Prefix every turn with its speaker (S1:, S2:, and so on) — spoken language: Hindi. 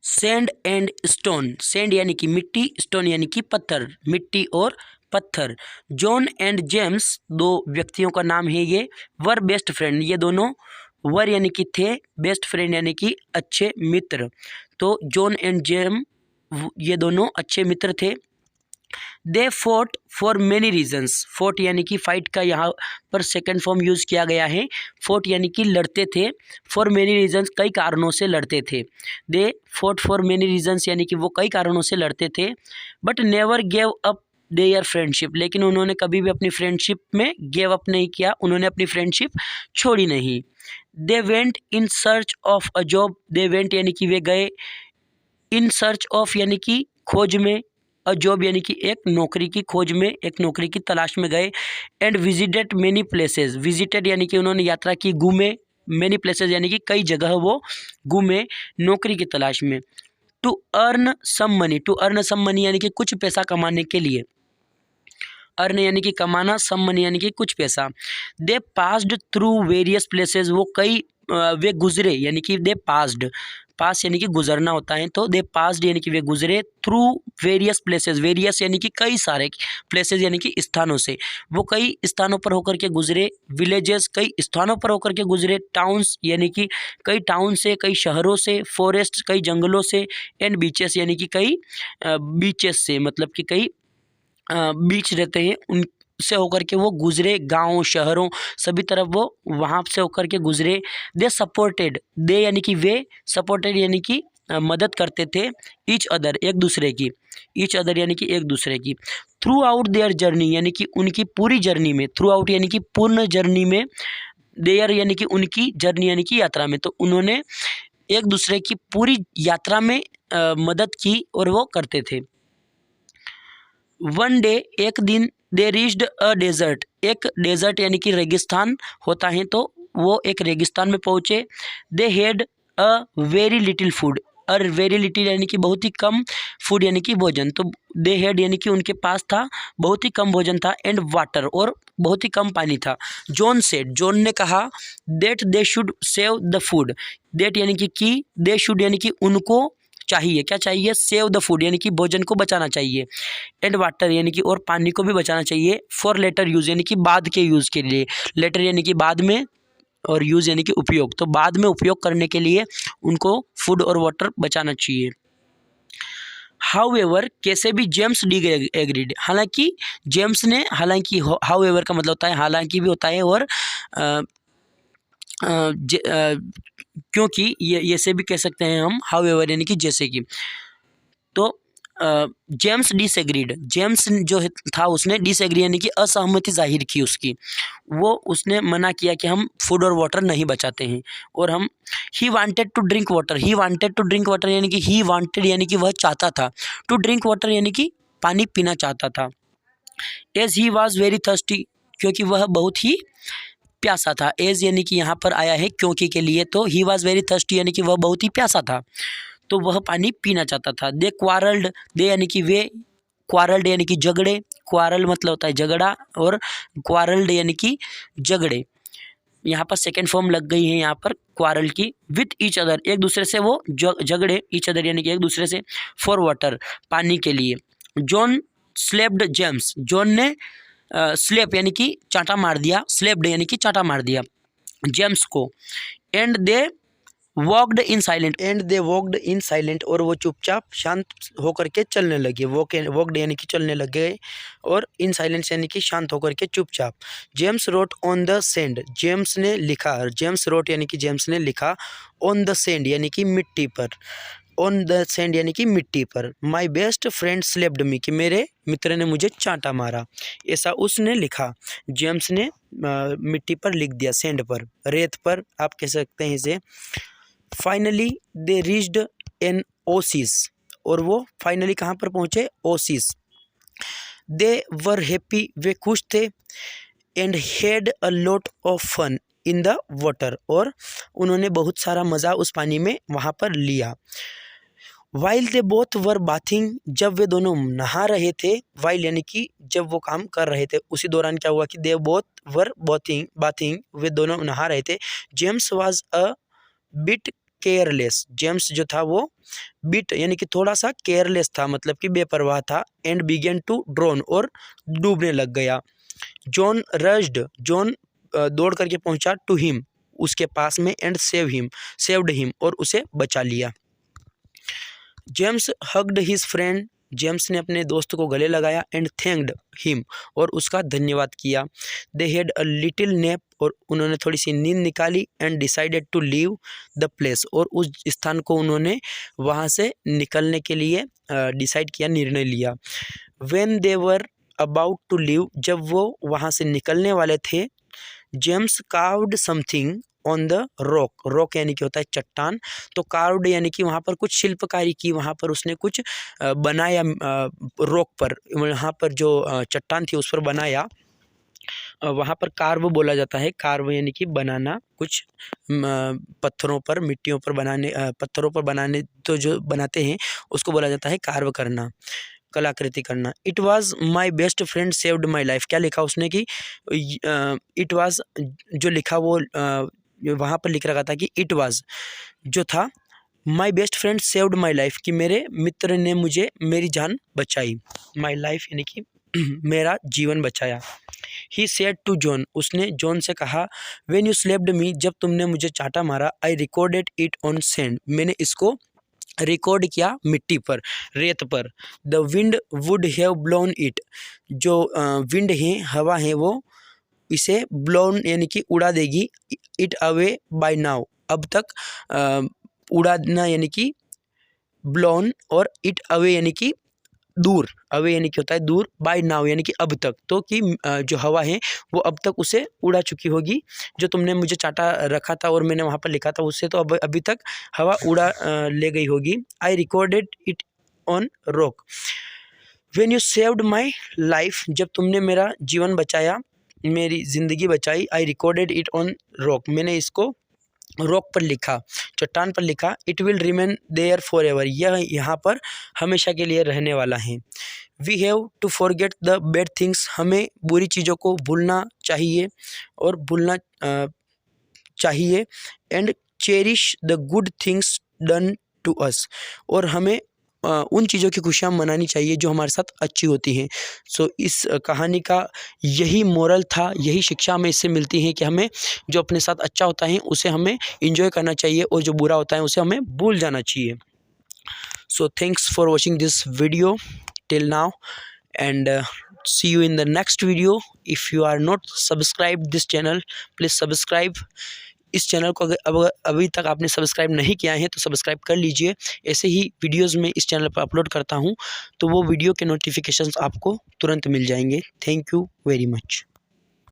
S1: सैंड एंड स्टोन, सैंड यानी कि मिट्टी, स्टोन यानी कि पत्थर, मिट्टी और पत्थर। जॉन एंड जेम्स, दो व्यक्तियों का नाम है ये। वर बेस्ट फ्रेंड, ये दोनों वर यानी कि थे, बेस्ट फ्रेंड यानी कि अच्छे मित्र। तो जॉन एंड जेम ये दोनों अच्छे मित्र थे। They fought for many reasons, fought यानी कि फाइट का यहाँ पर सेकंड फॉर्म यूज़ किया गया है। फोर्ट यानी कि लड़ते थे, फॉर मेनी रीजन्स कई कारणों से लड़ते थे। They fought for many regions यानी कि वो कई कारणों से लड़ते थे। But never gave up their friendship, लेकिन उन्होंने कभी भी अपनी फ्रेंडशिप में गेव अप नहीं किया, उन्होंने अपनी फ्रेंडशिप छोड़ी नहीं। They went in search of a job, they went यानी कि वे गए, इन सर्च ऑफ यानी कि खोज में, अ जॉब यानी कि एक नौकरी की खोज में, एक नौकरी की तलाश में गए। And visited many places, visited यानी कि उन्होंने यात्रा की, घूमे, मेनी प्लेसेस यानी कि कई जगह वो घूमे नौकरी की तलाश में। To earn some money, to earn some money यानी कि कुछ पैसा कमाने के लिए, अर्न यानी कि कमाना, सम मनी यानी कि कुछ पैसा। दे पास्ड थ्रू वेरियस प्लेसेस, वो कई वे गुजरे यानी कि दे पास्ड, पास यानी कि गुजरना होता है, तो दे पास्ड यानी कि वे गुजरे, थ्रू वेरियस प्लेसेस, वेरियस यानी कि कई सारे, प्लेसेस यानी कि स्थानों से, वो कई स्थानों पर होकर के गुजरे। विलेजेस कई स्थानों पर होकर के गुजरे। टाउन्स यानी कि कई टाउन से, कई शहरों से। फॉरेस्ट कई जंगलों से। एंड बीचेस यानी कि कई बीचेस से, मतलब कि कई बीच रहते हैं उनसे होकर के वो गुजरे, गांव शहरों सभी तरफ वो वहाँ से होकर के गुजरे। दे सपोर्टेड, दे यानी कि वे, सपोर्टेड यानी कि मदद करते थे, ईच अदर एक दूसरे की, ईच अदर यानी कि एक दूसरे की। थ्रू आउट देयर जर्नी यानी कि उनकी पूरी जर्नी में, थ्रू आउट यानी कि पूर्ण जर्नी में, देयर यानी कि उनकी, जर्नी यानी कि यात्रा में, तो उन्होंने एक दूसरे की पूरी यात्रा में मदद की और वो करते थे। वन डे एक दिन, दे रीच्ड अ डेजर्ट, एक डेजर्ट यानी कि रेगिस्तान होता है, तो वो एक रेगिस्तान में पहुँचे। दे had a very little food, और वेरी लिटिल यानी कि बहुत ही कम, फूड यानी कि भोजन, तो दे हैड यानी कि उनके पास था, बहुत ही कम भोजन था। एंड वाटर, और बहुत ही कम पानी था। जॉन सेड, जॉन ने कहा, that they should save the food, that यानी कि दे शुड यानी कि उनको चाहिए, क्या चाहिए, सेव द फूड यानी कि भोजन को बचाना चाहिए। एंड वाटर यानी कि और पानी को भी बचाना चाहिए। फॉर लेटर यूज़ यानी कि बाद के यूज़ के लिए, लेटर यानी कि बाद में और यूज़ यानी कि उपयोग, तो बाद में उपयोग करने के लिए उनको फूड और वाटर बचाना चाहिए। हाउएवर, कैसे भी जेम्स डी एग्रीड, हालांकि जेम्स ने, हालांकि हाउएवर का मतलब होता है हालांकि भी होता है, और क्योंकि ये से भी कह सकते हैं हम, हाउएवर यानी कि जैसे कि। तो जेम्स डिसएग्रीड, जेम्स जो था उसने डिसएग्री यानी कि असहमति जाहिर की उसकी, वो उसने मना किया कि हम फूड और वाटर नहीं बचाते हैं, और हम, he wanted to drink water, he wanted to drink water यानी कि ही वांटेड यानी कि वह चाहता था, टू ड्रिंक वाटर यानी कि पानी पीना चाहता था। As he was very thirsty, क्योंकि वह बहुत ही प्यासा था। एज यानी कि यहाँ पर आया है क्योंकि के लिए, तो ही वॉज वेरी थर्स्टी यानी कि वह बहुत ही प्यासा था, तो वह पानी पीना चाहता था। दे क्वारल्ड, दे यानी कि वे, क्वारल्ड यानी कि झगड़े, क्वारल मतलब होता है झगड़ा, और क्वारल्ड यानी कि झगड़े, यहाँ पर सेकेंड फॉर्म लग गई है यहाँ पर क्वारल की। विथ ईच अदर, एक दूसरे से वो झगड़े, ईच अदर यानी कि एक दूसरे से। फॉर वाटर, पानी के लिए। जॉन स्लेप्ड जेम्स, जॉन ने स्लेप यानी कि चांटा मार दिया, स्लेप्ड यानी कि चांटा मार दिया जेम्स को। And they walked in silent, and they walked in silent, और वो चुपचाप शांत होकर के चलने लगे। वॉकड यानी कि चलने लगे, और इन साइलेंस यानी कि शांत होकर के चुपचाप। James road on the send, James ने लिखा, जेम्स रोट यानी कि जेम्स ने लिखा, ऑन द सेंड यानी कि मिट्टी पर, ऑन द सेंड यानी कि मिट्टी पर। माई बेस्ट फ्रेंड स्लेप्ड मी, कि मेरे मित्र ने मुझे चांटा मारा, ऐसा उसने लिखा। जेम्स ने मिट्टी पर लिख दिया, सेंड पर, रेत पर आप कह सकते हैं इसे। Finally they reached N Oasis, और वो फाइनली कहाँ पर पहुँचे, ओसिस। दे वर हैप्पी, वे खुश थे। And had a lot of fun in the water, और उन्होंने बहुत सारा मज़ा उस पानी में वहाँ पर लिया। While they both were bathing, जब वे दोनों नहा रहे थे, वाइल यानी कि जब वो काम कर रहे थे, उसी दौरान क्या हुआ कि दे बोथ वर बाथिंग, वे दोनों नहा रहे थे। James was a bit careless, James जो था वो बिट यानी कि थोड़ा सा केयरलेस था, मतलब कि बेपरवाह था, एंड बिगेन टू ड्रोन और डूबने लग गया। जॉन रश्ड, जॉन दौड़ करके पहुंचा टू हिम, उसके पास में, एंड सेव्ड हिम और उसे बचा लिया। James hugged his friend, James ने अपने दोस्त को गले लगाया, एंड थैंक्ड हिम और उसका धन्यवाद किया। They had a little nap, और उन्होंने थोड़ी सी नींद निकाली, and decided to leave the place, और उस स्थान को उन्होंने वहाँ से निकलने के लिए डिसाइड किया, निर्णय लिया। When they were about to leave, जब वो वहाँ से निकलने वाले थे, James carved something on the rock, rock यानी कि होता है चट्टान, तो कार्व्ड यानी कि वहाँ पर कुछ शिल्पकारी की, वहाँ पर उसने कुछ बनाया, रॉक पर, वहाँ पर जो चट्टान थी उस पर बनाया, वहाँ पर कार्व बोला जाता है। कार्व यानी कि बनाना, कुछ पत्थरों पर, मिट्टियों पर बनाने, पत्थरों पर बनाने, तो जो बनाते हैं उसको बोला जाता है कार्व करना, कलाकृति करना। It was my best friend saved my life, क्या लिखा उसने कि इट वॉज, जो लिखा वो वहाँ पर लिख रखा था कि इट वॉज जो था, my best friend saved my life, कि मेरे मित्र ने मुझे, मेरी जान बचाई। माई लाइफ यानी कि मेरा जीवन बचाया। ही सेड टू जॉन, उसने जॉन से कहा, व्हेन यू स्लेप्ड मी, जब तुमने मुझे चाटा मारा, आई रिकॉर्डेड इट ऑन सैंड, मैंने इसको रिकॉर्ड किया मिट्टी पर, रेत पर। The wind would have blown it, जो विंड है, हवा है, वो इसे ब्लोन यानी कि उड़ा देगी, इट अवे बाय नाउ, अब तक उड़ाना यानी कि ब्लोन, और इट अवे यानी कि दूर, अवे यानी कि होता है दूर, बाय नाउ यानी कि अब तक, तो कि जो हवा है वो अब तक उसे उड़ा चुकी होगी, जो तुमने मुझे चाटा रखा था और मैंने वहाँ पर लिखा था उससे, तो अब अभी तक हवा उड़ा ले गई होगी। I recorded it on rock, when you saved my life, जब तुमने मेरा जीवन बचाया, मेरी ज़िंदगी बचाई। I recorded it on rock, मैंने इसको रॉक पर लिखा, चट्टान पर लिखा। It will remain there forever, यह यहाँ पर हमेशा के लिए रहने वाला है। We have to forget the bad things, हमें बुरी चीज़ों को भूलना चाहिए और भूलना चाहिए। And cherish the good things done to us, और हमें उन चीज़ों की खुशियाँ मनानी चाहिए जो हमारे साथ अच्छी होती हैं। सो इस कहानी का यही मोरल था, यही शिक्षा हमें इससे मिलती है कि हमें जो अपने साथ अच्छा होता है उसे हमें एंजॉय करना चाहिए, और जो बुरा होता है उसे हमें भूल जाना चाहिए। So thanks for watching this video till now, and see you in the next video. If you are not subscribed this channel, please subscribe इस चैनल को। अगर अभी तक आपने सब्सक्राइब नहीं किया है तो सब्सक्राइब कर लीजिए। ऐसे ही वीडियोस में इस चैनल पर अपलोड करता हूँ, तो वो वीडियो के नोटिफिकेशंस आपको तुरंत मिल जाएंगे। Thank you very much.